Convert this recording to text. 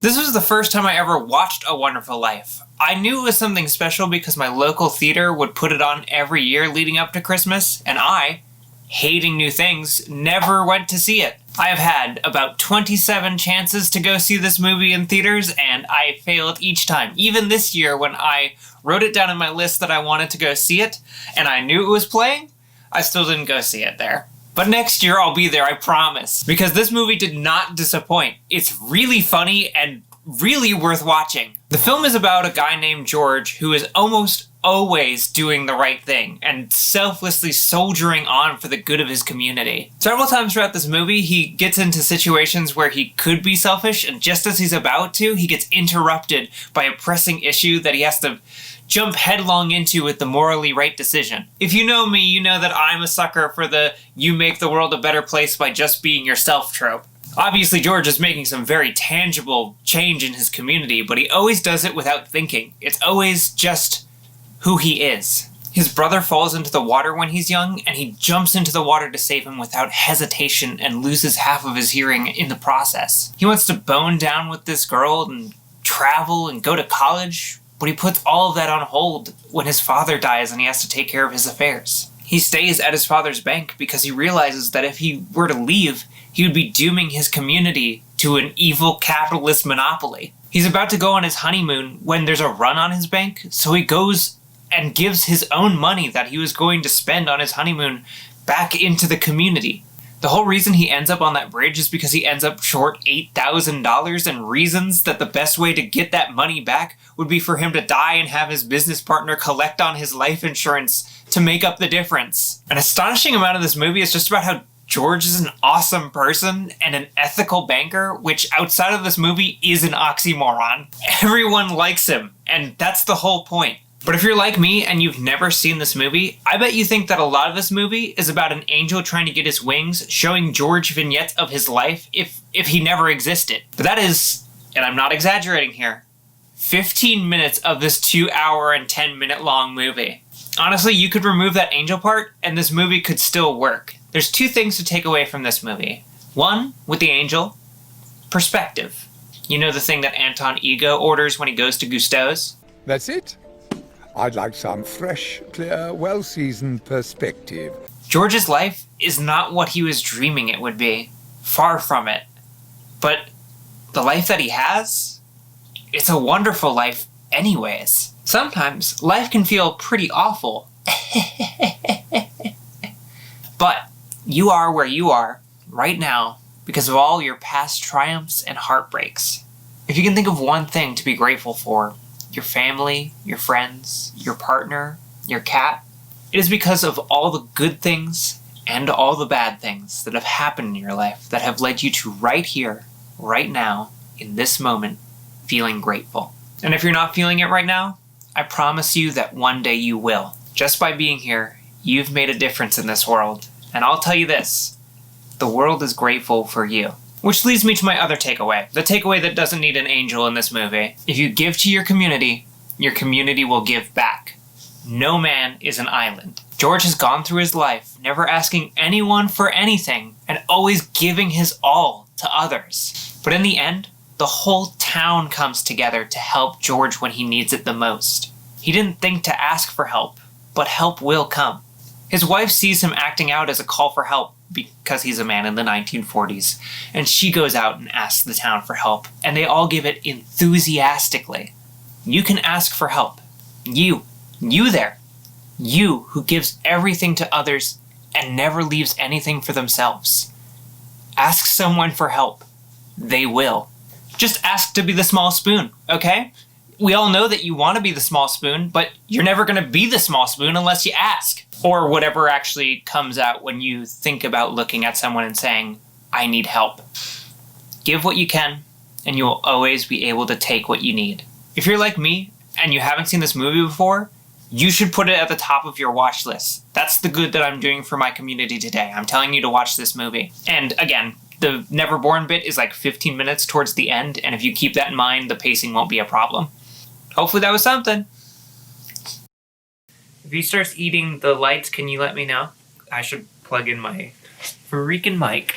This was the first time I ever watched A Wonderful Life. I knew it was something special because my local theater would put it on every year leading up to Christmas, and I, hating new things, never went to see it. I have had about 27 chances to go see this movie in theaters, and I failed each time. Even this year, when I wrote it down in my list that I wanted to go see it, and I knew it was playing, I still didn't go see it there. But next year I'll be there, I promise. Because this movie did not disappoint. It's really funny and really worth watching. The film is about a guy named George who is almost always doing the right thing and selflessly soldiering on for the good of his community. Several times throughout this movie, he gets into situations where he could be selfish, and just as he's about to, he gets interrupted by a pressing issue that he has to jump headlong into with the morally right decision. If you know me, you know that I'm a sucker for the "you make the world a better place by just being yourself" trope. Obviously, George is making some very tangible change in his community, but he always does it without thinking. It's always just who he is. His brother falls into the water when he's young, and he jumps into the water to save him without hesitation and loses half of his hearing in the process. He wants to bone down with this girl and travel and go to college, but he puts all of that on hold when his father dies and he has to take care of his affairs. He stays at his father's bank because he realizes that if he were to leave, he would be dooming his community to an evil capitalist monopoly. He's about to go on his honeymoon when there's a run on his bank, so he goes and gives his own money that he was going to spend on his honeymoon back into the community. The whole reason he ends up on that bridge is because he ends up short $8,000 and reasons that the best way to get that money back would be for him to die and have his business partner collect on his life insurance to make up the difference. An astonishing amount of this movie is just about how George is an awesome person and an ethical banker, which outside of this movie is an oxymoron. Everyone likes him, and that's the whole point. But if you're like me and you've never seen this movie, I bet you think that a lot of this movie is about an angel trying to get his wings, showing George vignettes of his life if he never existed. But that is, and I'm not exaggerating here, 15 minutes of this 2 hour and 10 minute long movie. Honestly, you could remove that angel part and this movie could still work. There's two things to take away from this movie. One, with the angel, perspective. You know the thing that Anton Ego orders when he goes to Gusteau's? That's it. I'd like some fresh, clear, well-seasoned perspective. George's life is not what he was dreaming it would be. Far from it. But the life that he has, it's a wonderful life anyways. Sometimes life can feel pretty awful. But you are where you are right now because of all your past triumphs and heartbreaks. If you can think of one thing to be grateful for, your family, your friends, your partner, your cat, it is because of all the good things and all the bad things that have happened in your life that have led you to right here, right now, in this moment, feeling grateful. And if you're not feeling it right now, I promise you that one day you will. Just by being here, you've made a difference in this world. And I'll tell you this, the world is grateful for you. Which leads me to my other takeaway, the takeaway that doesn't need an angel in this movie. If you give to your community will give back. No man is an island. George has gone through his life, never asking anyone for anything, and always giving his all to others. But in the end, the whole town comes together to help George when he needs it the most. He didn't think to ask for help, but help will come. His wife sees him acting out as a call for help because he's a man in the 1940s, and she goes out and asks the town for help, and they all give it enthusiastically. You can ask for help. You there. You who gives everything to others and never leaves anything for themselves. Ask someone for help. They will. Just ask to be the small spoon, okay? We all know that you want to be the small spoon, but you're never going to be the small spoon unless you ask. Or whatever actually comes out when you think about looking at someone and saying, I need help. Give what you can, and you will always be able to take what you need. If you're like me, and you haven't seen this movie before, you should put it at the top of your watch list. That's the good that I'm doing for my community today. I'm telling you to watch this movie. And again, the Neverborn bit is like 15 minutes towards the end, and if you keep that in mind, the pacing won't be a problem. Hopefully that was something. If he starts eating the lights, can you let me know? I should plug in my freaking mic.